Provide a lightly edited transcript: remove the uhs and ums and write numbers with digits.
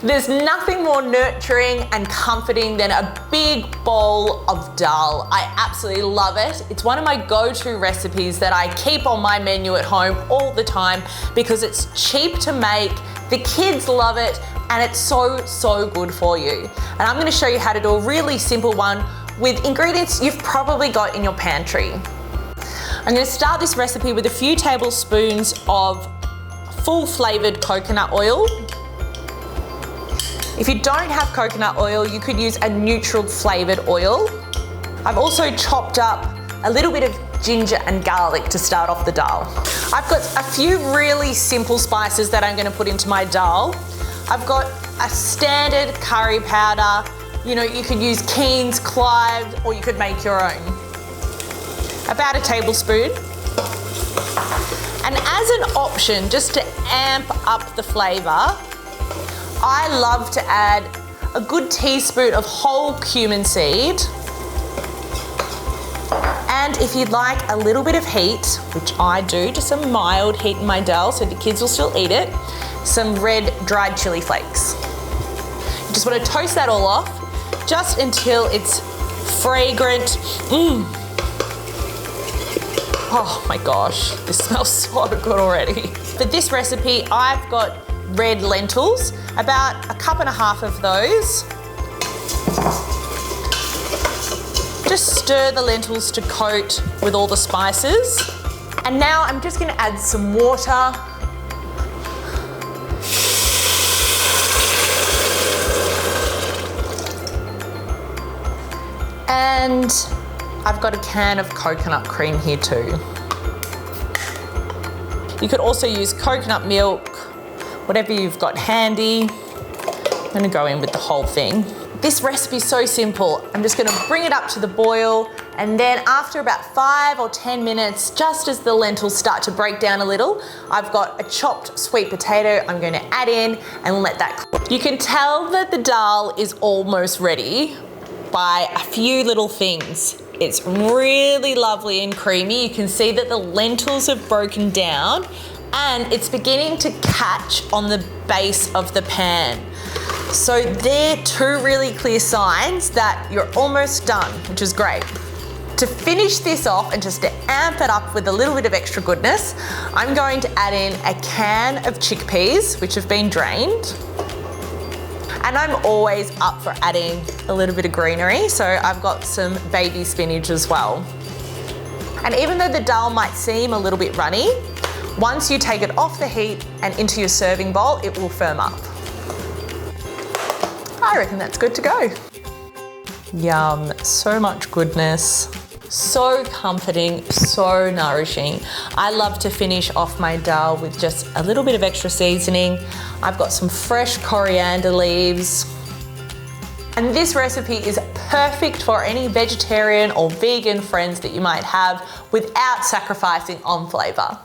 There's nothing more nurturing and comforting than a big bowl of dal. I absolutely love it. It's one of my go-to recipes that I keep on my menu at home all the time because it's cheap to make, the kids love it, and it's so good for you. And I'm gonna show you how to do a really simple one with ingredients you've probably got in your pantry. I'm gonna start this recipe with a few tablespoons of full flavored coconut oil. If you don't have coconut oil, you could use a neutral flavored oil. I've also chopped up a little bit of ginger and garlic to start off the dal. I've got a few really simple spices that I'm gonna put into my dal. I've got a standard curry powder. You know, you could use Keen's, cloves, or you could make your own. About a tablespoon. And as an option, just to amp up the flavor, I love to add a good teaspoon of whole cumin seed. And if you'd like a little bit of heat, which I do, just a mild heat in my dal so the kids will still eat it, some red dried chili flakes. You just want to toast that all off just until it's fragrant. Oh my gosh, this smells so good already. For this recipe, I've got red lentils, about a cup and a half of those. Just stir the lentils to coat with all the spices. And now I'm just gonna add some water. And I've got a can of coconut cream here too. You could also use coconut milk, whatever you've got handy. I'm gonna go in with the whole thing. This recipe is so simple. I'm just gonna bring it up to the boil, and then after about 5 or 10 minutes, just as the lentils start to break down a little, I've got a chopped sweet potato I'm gonna add in and let that cook. You can tell that the dal is almost ready by a few little things. It's really lovely and creamy. You can see that the lentils have broken down and it's beginning to catch on the base of the pan. So they're two really clear signs that you're almost done, which is great. To finish this off and just to amp it up with a little bit of extra goodness, I'm going to add in a can of chickpeas, which have been drained. And I'm always up for adding a little bit of greenery, so I've got some baby spinach as well. And even though the dal might seem a little bit runny, once you take it off the heat and into your serving bowl, it will firm up. I reckon that's good to go. Yum, so much goodness. So comforting, so nourishing. I love to finish off my dal with just a little bit of extra seasoning. I've got some fresh coriander leaves. And this recipe is perfect for any vegetarian or vegan friends that you might have without sacrificing on flavour.